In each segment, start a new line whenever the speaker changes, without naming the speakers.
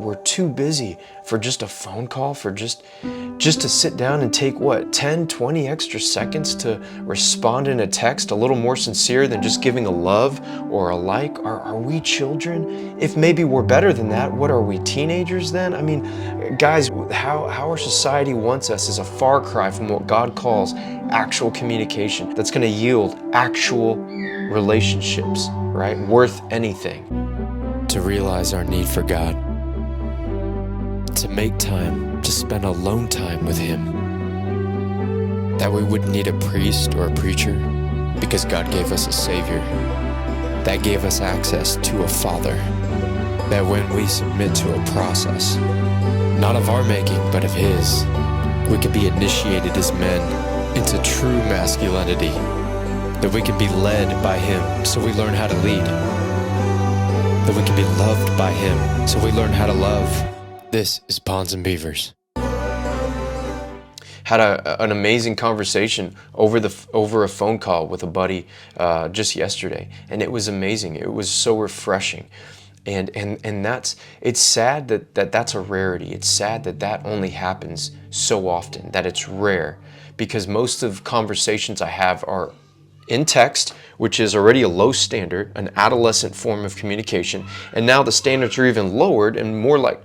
we're too busy for just a phone call, for just to sit down and take, what, 10, 20 extra seconds to respond in a text a little more sincere than just giving a love or a like? Are we children? If maybe we're better than that, what are we, teenagers then? I mean, guys, how our society wants us is a far cry from what God calls actual communication that's going to yield actual relationships, right? Worth anything. To realize our need for God, to make time to spend alone time with Him, that we wouldn't need a priest or a preacher because God gave us a Savior, that gave us access to a Father, that when we submit to a process, not of our making, but of His, we can be initiated as men into true masculinity, that we can be led by Him so we learn how to lead, that we can be loved by Him so we learn how to love. This is Ponds and Beavers. Had an amazing conversation over a phone call with a buddy just yesterday, and it was amazing. It was so refreshing. And it's sad that that's a rarity. It's sad that only happens so often, that it's rare, because most of conversations I have are in text, which is already a low standard, an adolescent form of communication, and now the standards are even lowered and more like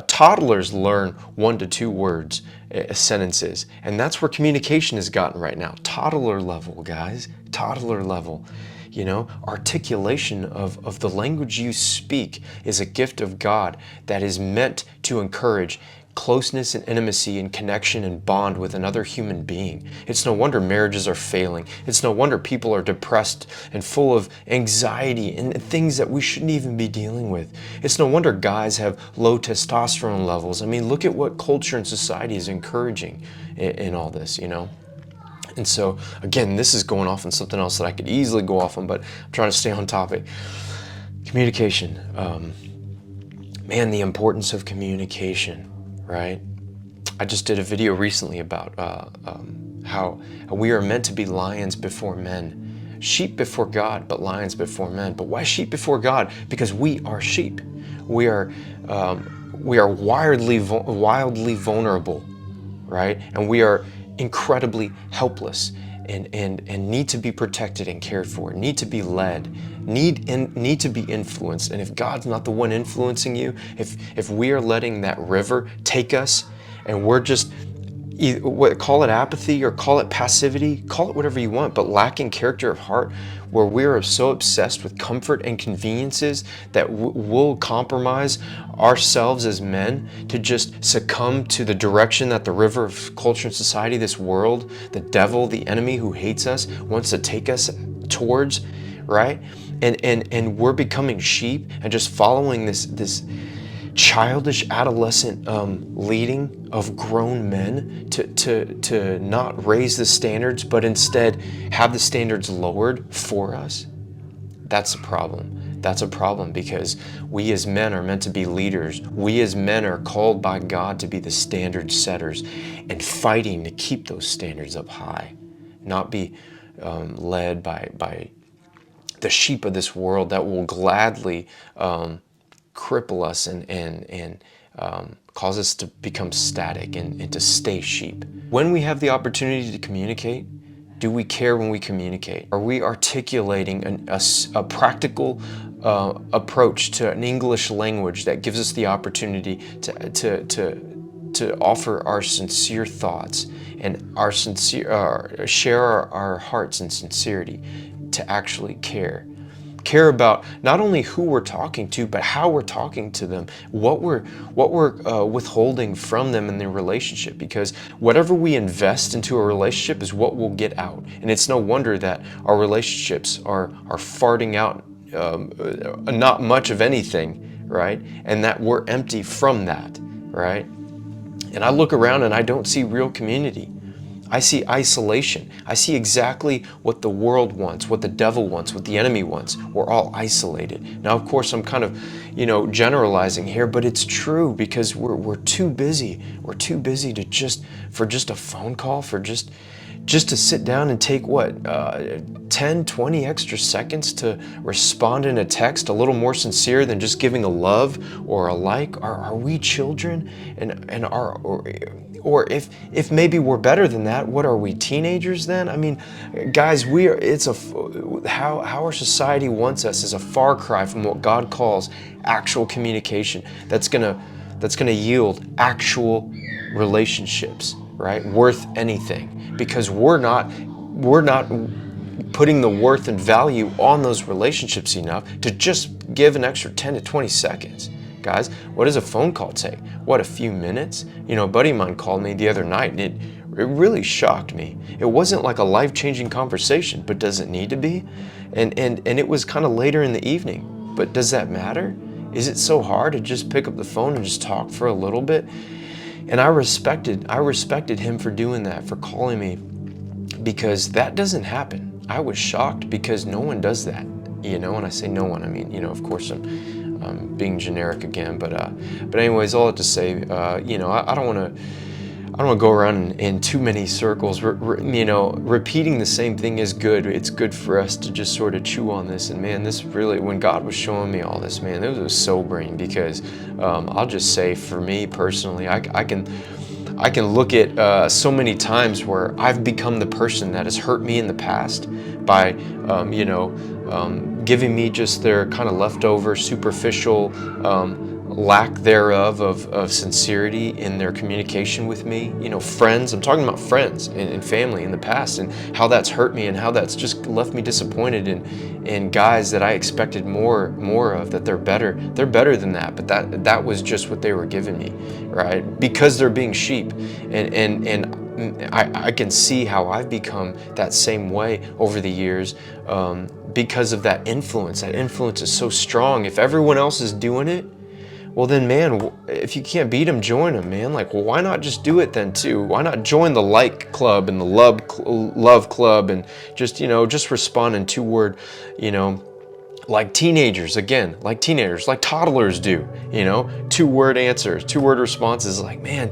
toddlers learn 1 to 2 words, sentences, and that's where communication has gotten right now. Toddler level, guys, toddler level. Articulation of the language you speak is a gift of God that is meant to encourage closeness and intimacy and connection and bond with another human being. It's no wonder marriages are failing. It's no wonder people are depressed and full of anxiety and things that we shouldn't even be dealing with. It's no wonder guys have low testosterone levels. I mean, look at what culture and society is encouraging in all this, And so, again, this is going off on something else that I could easily go off on, but I'm trying to stay on topic. Communication. Man, the importance of communication, right? I just did a video recently about how we are meant to be lions before men. Sheep before God, but lions before men. But why sheep before God? Because we are sheep. We are wildly vulnerable, right? And we are incredibly helpless and need to be protected and cared for, need to be led, need to be influenced. And if God's not the one influencing you, if we are letting that river take us and we're just, call it apathy or call it passivity, call it whatever you want, but lacking character of heart, where we are so obsessed with comfort and conveniences that we'll compromise ourselves as men to just succumb to the direction that the river of culture and society, this world, the devil, the enemy who hates us, wants to take us towards, right? And we're becoming sheep and just following this childish adolescent leading of grown men to not raise the standards, but instead have the standards lowered for us. That's a problem. That's a problem, because we as men are meant to be leaders. We as men are called by God to be the standard setters and fighting to keep those standards up high, not be led by the sheep of this world that will gladly cripple us and cause us to become static and to stay sheep. When we have the opportunity to communicate, do we care when we communicate? Are we articulating a practical approach to an English language that gives us the opportunity to offer our sincere thoughts and our share our hearts in sincerity, to actually care about not only who we're talking to, but how we're talking to them, what we're withholding from them in the relationship, because whatever we invest into a relationship is what we'll get out. And it's no wonder that our relationships are farting out not much of anything, right? And that we're empty from that, right? And I look around and I don't see real community. I see isolation. I see exactly what the world wants, what the devil wants, what the enemy wants. We're all isolated. Now, of course, I'm kind of, generalizing here, but it's true, because we're too busy. We're too busy for just a phone call, for just just to sit down and take what, 10, 20 extra seconds to respond in a text a little more sincere than just giving a love or a like? Are we children? And or if maybe we're better than that, what are we, teenagers then? I mean, guys, how our society wants us is a far cry from what God calls actual communication that's gonna yield actual relationships, right? Worth anything, because we're not putting the worth and value on those relationships enough to just give an extra 10 to 20 seconds. Guys, what does a phone call take? What, a few minutes? You know, a buddy of mine called me the other night, and it really shocked me. It wasn't like a life-changing conversation, but does it need to be? And it was kind of later in the evening. But does that matter? Is it so hard to just pick up the phone and just talk for a little bit? And I respected him for doing that, for calling me, because that doesn't happen. I was shocked because no one does that. You know, when I say no one, I mean, you know, of course I'm being generic again, but anyways, all that to say, you know, I don't want to go around in too many circles. You know, repeating the same thing is good. It's good for us to just sort of chew on this. And man, this really, when God was showing me all this, man, it was sobering, because I'll just say, for me personally, I can look at so many times where I've become the person that has hurt me in the past by, you know, giving me just their kind of leftover, superficial lack thereof of sincerity in their communication with me. You know, friends, I'm talking about friends and family in the past, and how that's hurt me and how that's just left me disappointed in guys that I expected more of, that they're better than that, but that was just what they were giving me, right? Because they're being sheep. And I can see how I've become that same way over the years, because of that influence. That influence is so strong. If everyone else is doing it, well then, man, if you can't beat them, join them, man. Like, well, why not just do it then too? Why not join the like club and the love club, and just, you know, just respond in 2-word, you know, like teenagers, like toddlers do, you know, 2-word answers, 2-word responses. Like, man,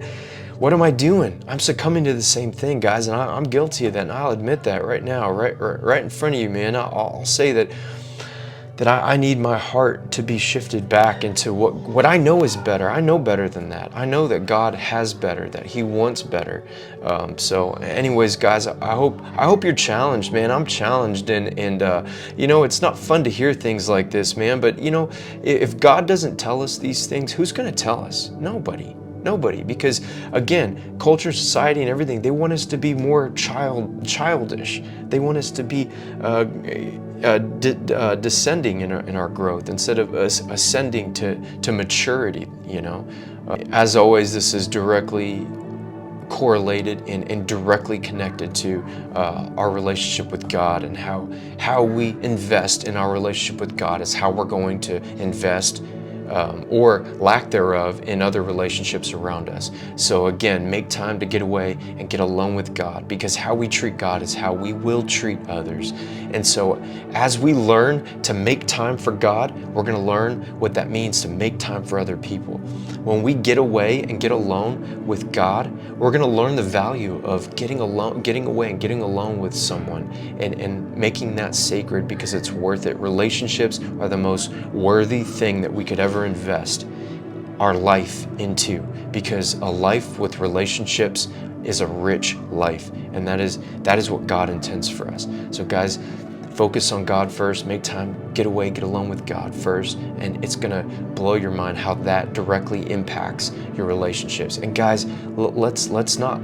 what am I doing? I'm succumbing to the same thing, guys, and I'm guilty of that, and I'll admit that right now, right in front of you, man. I'll say that I need my heart to be shifted back into what I know is better. I know better than that. I know that God has better, that He wants better. So anyways, guys, I hope you're challenged, man. I'm challenged, and you know, it's not fun to hear things like this, man, but you know, if God doesn't tell us these things, who's going to tell us? Nobody, because again, culture, society, and everything, they want us to be more childish. They want us to be descending in our growth instead of ascending to maturity. You know, as always, this is directly correlated and directly connected to our relationship with God, and how we invest in our relationship with God is how we're going to invest, or lack thereof, in other relationships around us. So again, make time to get away and get alone with God, because how we treat God is how we will treat others. And so as we learn to make time for God, we're going to learn what that means to make time for other people. When we get away and get alone with God, we're going to learn the value of getting away and getting alone with someone, and making that sacred, because it's worth it. Relationships are the most worthy thing that we could ever invest our life into, because a life with relationships is a rich life, and that is what God intends for us. So guys, focus on God first, make time, get away, get alone with God first, and it's gonna blow your mind how that directly impacts your relationships. And guys, let's not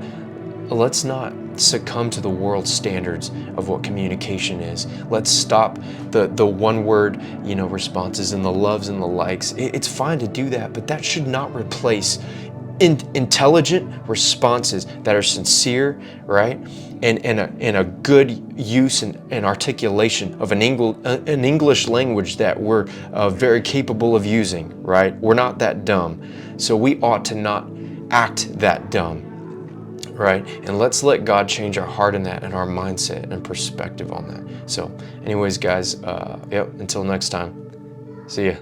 succumb to the world's standards of what communication is. Let's stop the 1-word, you know, responses and the loves and the likes. It's fine to do that, but that should not replace intelligent responses that are sincere, right? And a good use and articulation of an English language that we're very capable of using, right? We're not that dumb, so we ought to not act that dumb, right? And let's let God change our heart in that, and our mindset and perspective on that. So anyways, guys, until next time, see ya.